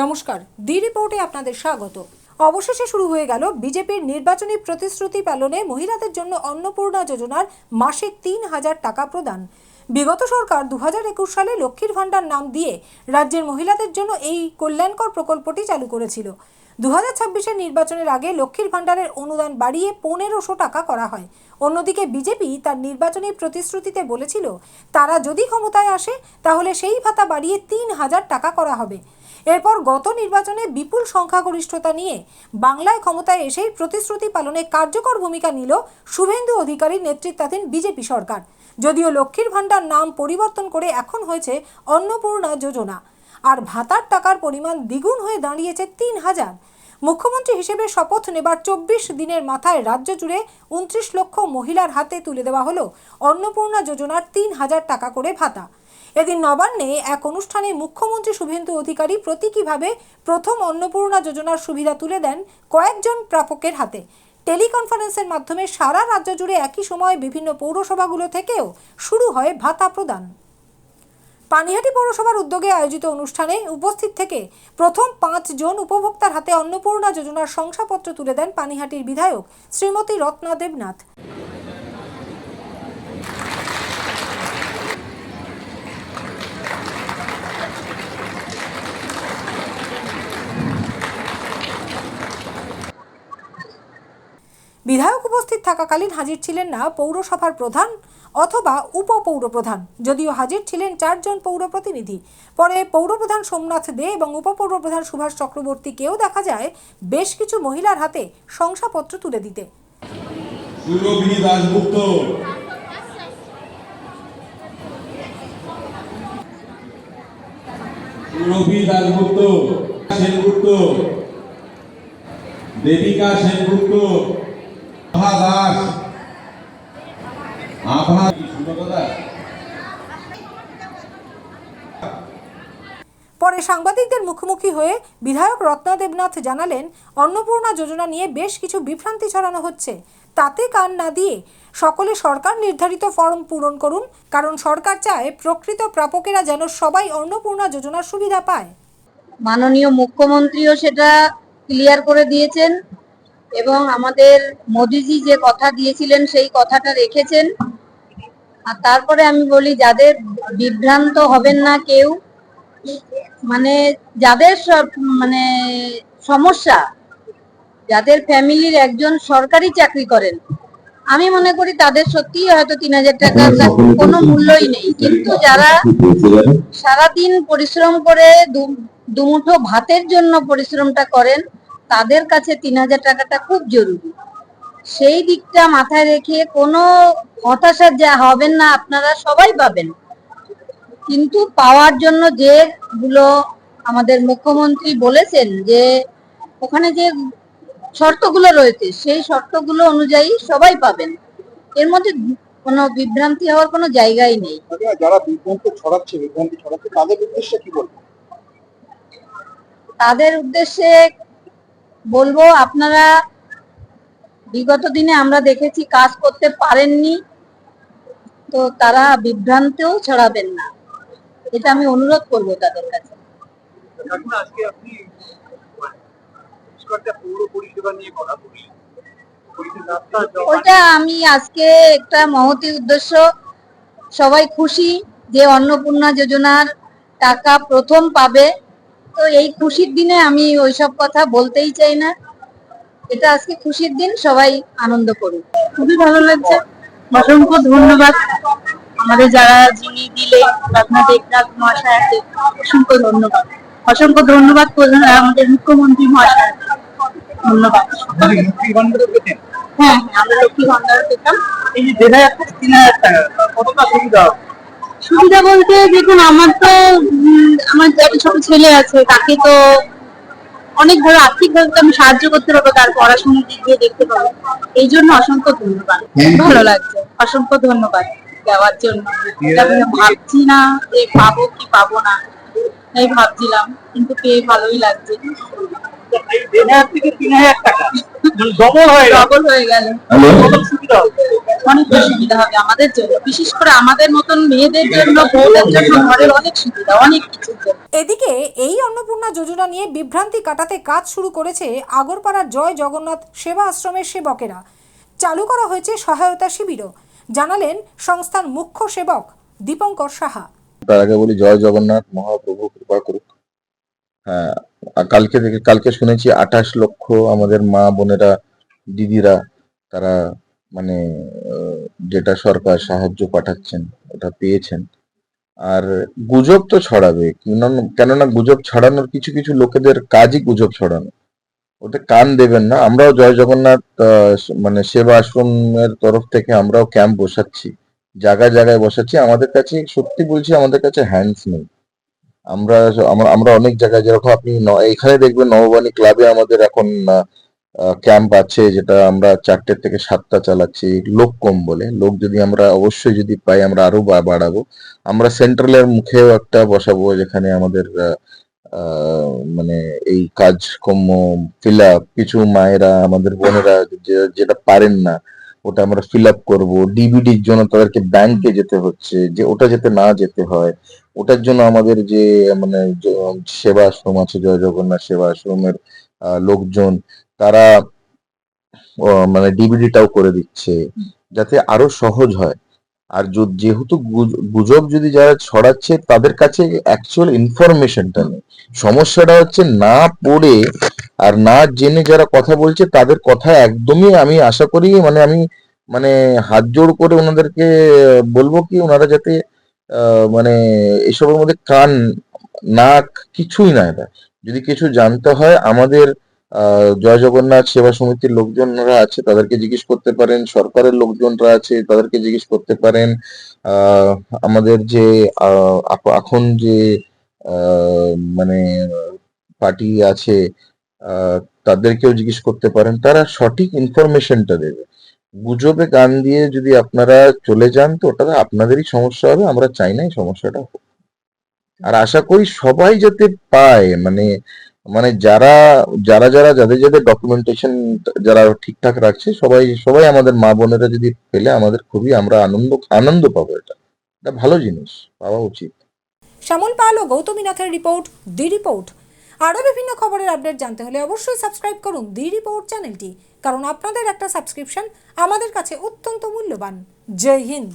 নমস্কার, ডি রিপোর্টে আপনাদের স্বাগত। অবশেষে শুরু হয়ে গেল বিজেপির নির্বাচনী প্রতিশ্রুতি পালনে মহিলাদের জন্য অন্নপূর্ণা যোজনার মাসিক ৩,০০০ টাকা প্রদান। বিগত সরকার ২০২১ সালে লক্ষ্মীর ভাণ্ডার নাম দিয়ে রাজ্যের মহিলাদের জন্য এই কল্যাণকর প্রকল্পটি চালু করেছিল। ২০২৬-এর নির্বাচনের আগে লক্ষ্মীর ভাণ্ডারের অনুদান বাড়িয়ে ১৫০০ টাকা করা হয়। অন্যদিকে বিজেপি তার নির্বাচনী প্রতিশ্রুতিতে বলেছিল তারা যদি ক্ষমতায় আসে তাহলে সেই ভাতা বাড়িয়ে ৩,০০০ টাকা করা হবে। এরপর গত নির্বাচনে বিপুল সংখ্যাগরিষ্ঠতা নিয়ে বাংলায় ক্ষমতায় এসেই প্রতিশ্রুতি পালনে কার্যকর ভূমিকা নিল শুভেন্দু অধিকারীর নেতৃত্বাধীন বিজেপি সরকার। যদিও লক্ষ্মীর ভাণ্ডার নাম পরিবর্তন করে এখন হয়েছে অন্নপূর্ণা যোজনা, আর ভাতার টাকার পরিমাণ দ্বিগুণ হয়ে দাঁড়িয়েছে ৩,০০০। মুখ্যমন্ত্রী হিসেবে শপথ নেবার ২৪ দিনের মাথায় রাজ্য জুড়ে ২৯ লক্ষ মহিলার হাতে তুলে দেওয়া হলো অন্নপূর্ণা যোজনার ৩,০০০ টাকা করে ভাতা। এদিন নবান্নে এক অনুষ্ঠানে মুখ্যমন্ত্রী শুভেন্দু অধিকারী প্রতীকীভাবে প্রথম অন্নপূর্ণা যোজনার সুবিধা তুলে দেন কয়েকজন প্রাপকের হাতে। টেলিকনফারেন্সের মাধ্যমে সারা রাজ্য জুড়ে একই সময়ে বিভিন্ন পৌরসভাগুলো থেকেও শুরু হয় ভাতা প্রদান। পানিহাটি পৌরসভার উদ্যোগে আয়োজিত অনুষ্ঠানে উপস্থিত থেকে প্রথম ৫ জন উপভোক্তার হাতে অন্নপূর্ণা যোজনার শংসাপত্র তুলে দেন পানিহাটির বিধায়ক শ্রীমতী রত্না দেবনাথ। বিধায়ক উপস্থিত থাকাকালীন হাজির ছিলেন না পৌরসভার প্রধান অথবা উপপৌরপ্রধান, যদিও হাজির ছিলেন ৪ জন পৌর প্রতিনিধি। পরে পৌরপ্রধান সোমনাথ দে এবং উপপৌরপ্রধান সুভাষ চক্রবর্তীকেও দেখা যায় বেশ কিছু মহিলার হাতে শংসাপত্র তুলে দিতে। দেবিকা সেনগুপ্ত, দাস, পরে সাংবাদিকদের মুখোমুখি হয়ে বিধায়ক রত্না দেবনাথ জানালেন, অন্নপূর্ণা যোজনা নিয়ে বেশ কিছু বিভ্রান্তি ছড়ানো হচ্ছে, তাতে কান না দিয়ে সকলে সরকার নির্ধারিত ফর্ম পূরণ করুন, কারণ সরকার চায় প্রকৃত প্রাপকেরা যেন সবাই অন্নপূর্ণা যোজনার সুবিধা পায়। মাননীয় মুখ্যমন্ত্রীও সেটা ক্লিয়ার করে দিয়েছেন এবং আমাদের মোদিজি যে কথা দিয়েছিলেন সেই কথাটা রেখেছেন। আর তারপরে আমি বলি, যাদের বিভ্রান্ত হবেন না কেউ, মানে যাদের মানে সমস্যা, যাদের ফ্যামিলির একজন সরকারি চাকরি করেন, আমি মনে করি তাদের সত্যিই হয়তো ৩,০০০ টাকার কোনো মূল্যই নেই, কিন্তু যারা সারাদিন পরিশ্রম করে দুমুঠো ভাতের জন্য পরিশ্রমটা করেন, তাদের কাছে ৩,০০০ টাকাটা খুব জরুরি। সেই দিকটা মাথায় রেখে কোনো হতাশা যা হবেন না, আপনারা সবাই পাবেন। কিন্তু পাওয়ার জন্য যেগুলো আমাদের মুখ্যমন্ত্রী বলেছেন যে ওখানে যে শর্তগুলো রয়েছে, সেই শর্তগুলো অনুযায়ী সবাই পাবেন। এর মধ্যে কোনো বিভ্রান্তি হওয়ার কোনো জায়গাই নেই। যারা বিভ্রান্তি ছড়াচ্ছে তাদের উদ্দেশ্যে কি বলবো? তাদের উদ্দেশ্যে বলবো, আপনারা বিগত দিনে আমরা দেখেছি কাজ করতে পারেননি, তো তারা বিভ্রান্তিও ছড়াবেন না, এটা আমি অনুরোধ করবো তাদের কাছে। ওইটা আমি আজকে একটা মহতি উদ্দেশ্য, সবাই খুশি যে অন্নপূর্ণা যোজনার টাকা প্রথম পাবে, তো এই খুশির দিনে আমি ওইসব কথা বলতেই চাই না। এটা আজকে খুশির দিন, সবাই আনন্দ করুন। খুবই ভালো লাগছে। অসংখ্য ধন্যবাদ আমাদের যারা যিনি দিলে আপনার দেবনাথ মহাশয়কে, অসংখ্য ধন্যবাদ। অসংখ্য ধন্যবাদ আমাদের মুখ্যমন্ত্রী মহাশয়, ধন্যবাদ। হ্যাঁ, আমরা লক্ষ্মী ভান্ডার পেতাম। এই যে ৩,০০০ টাকা কতটা সুবিধা? সুবিধা বলতে দেখুন, আমার একটা ছোট ছেলে আছে, তাকে তো অনেকভাবে আর্থিকভাবে আমি সাহায্য করতে পারবো, তার পড়াশোনার দিক দিয়ে দেখতে পাবো। এই জন্য অসংখ্য ধন্যবাদ, ভালো লাগছে। অসংখ্য ধন্যবাদ দেওয়ার জন্য। ভাবছি না যে পাবো কি পাবো না, তাই ভাবছিলাম, কিন্তু পেয়ে ভালোই লাগছে। 10,000 থেকে 3,000 টাকা ডবল হয়ে গেল। ডবল হয়ে গেল। কত সুবিধা হবে? অনেকটা সুবিধা হবে আমাদের জন্য, বিশেষ করে আমাদের মতন মেয়েদের জন্য, বউদের জন্য ঘরের অনেক সুবিধা, অনেক কিছুর জন্য। এদিকে এই অন্নপূর্ণা যোজনা নিয়ে বিভ্রান্তি কাটাতে কাজ শুরু করেছে আগরপাড়ার জয় জগন্নাথ সেবা আশ্রমের সেবকেরা। চালু করা হয়েছে সহায়তা শিবিরও, জানালেন সংস্থার মুখ্য সেবক দীপঙ্কর সাহা। তার আগে বলি জয় জগন্নাথ, মহাপ্রভু কৃপা করুক। হ্যাঁ, আর কালকে শুনেছি 28 লক্ষ আমাদের মা বোনেরা, দিদিরা, তারা মানে যেটা সরকার সাহায্য পাঠাচ্ছেন ওটা পেয়েছেন। আর গুজব তো ছড়াবে, কেননা গুজব ছড়ানোর কিছু কিছু লোকেদের কাজই গুজব ছড়ানো। ওতে কান দেবেন না। আমরাও জয় জগন্নাথ মানে সেবা আশ্রমের তরফ থেকে আমরাও ক্যাম্প বসাচ্ছি, জায়গায় জায়গায় বসাচ্ছি। আমাদের কাছে সত্যি বলছি, আমাদের কাছে হ্যান্ডস নেই। আমরা আমরা অনেক জায়গায়, যেরকম আপনি এখানে দেখবেন নববাণী ক্লাবে আমাদের এখন ক্যাম্প আছে, যেটা আমরা 4টে থেকে 7টা চালাচ্ছি। লোক কম বলে, লোক যদি আমরা অবশ্যই যদি পাই আমরা আরো বাড়াবো। আমরা সেন্ট্রালের মুখেও একটা বসাবো, যেখানে আমাদের মানে এই কাজকর্ম ফিল আপ, কিছু মায়েরা আমাদের বোনেরা যেটা পারেন না ওটা আমরা ফিল আপ করবো। ডিবিডির জন্য তাদেরকে ব্যাংকে যেতে হচ্ছে, যে ওটা যাতে না যেতে হয়, ওটার জন্য আমাদের যে মানে সেবা আশ্রম আছে, জয় জগন্নাথ সেবা আশ্রমের লোকজন, তারা মানে ডিবিডিটাও করে দিচ্ছে, যাতে আরো সহজ হয়। আর যেহেতু গুজব যদি যারা ছড়াচ্ছে তাদের কাছে অ্যাকচুয়াল ইনফরমেশনটা নেই। সমস্যাটা হচ্ছে না পড়ে আর না জেনে যারা কথা বলছে, তাদের কথা একদমই আমি আশা করি, মানে আমি মানে হাত জোড় করে ওনাদেরকে বলবো কি, ওনারা যাতে মানে এসবের মধ্যে কান নাক কিছুই না। এটা যদি কিছু জানতে হয়, আমাদের জয় জগন্নাথ সেবা সমিতির লোকজনরা আছে, তাদেরকে জিজ্ঞেস করতে পারেন। সরকারের লোকজনরা আছে, তাদেরকে জিজ্ঞেস করতে পারেন। আমাদের যে এখন যে মানে পার্টি আছে, তাদেরকেও জিজ্ঞেস করতে পারেন, তারা সঠিক ইনফরমেশনটা দেবে। গুজবে কান দিয়ে যদি আপনারা চলে যান তো ওটা আপনাদেরই সমস্যা হবে, আমরা চাই না এই সমস্যাটা হোক। আর আশা করি সবাই যাতে পায়, মানে মানে যাদের যাদের ডকুমেন্টেশন যারা ঠিকঠাক রাখছে, সবাই সবাই আমাদের মা বোনেরা যদি পেলে আমাদের খুবই আমরা আনন্দ পাবো। এটা ভালো জিনিস, পাওয়া উচিত। শ্যামল পাল ও গৌতমী নাথের রিপোর্ট, দি রিপোর্ট। আরও বিভিন্ন খবরের আপডেট জানতে হলে অবশ্যই সাবস্ক্রাইব করুন দি রিপোর্ট চ্যানেলটি, কারণ আপনাদের একটা সাবস্ক্রিপশন আমাদের কাছে অত্যন্ত মূল্যবান। জয় হিন্দ।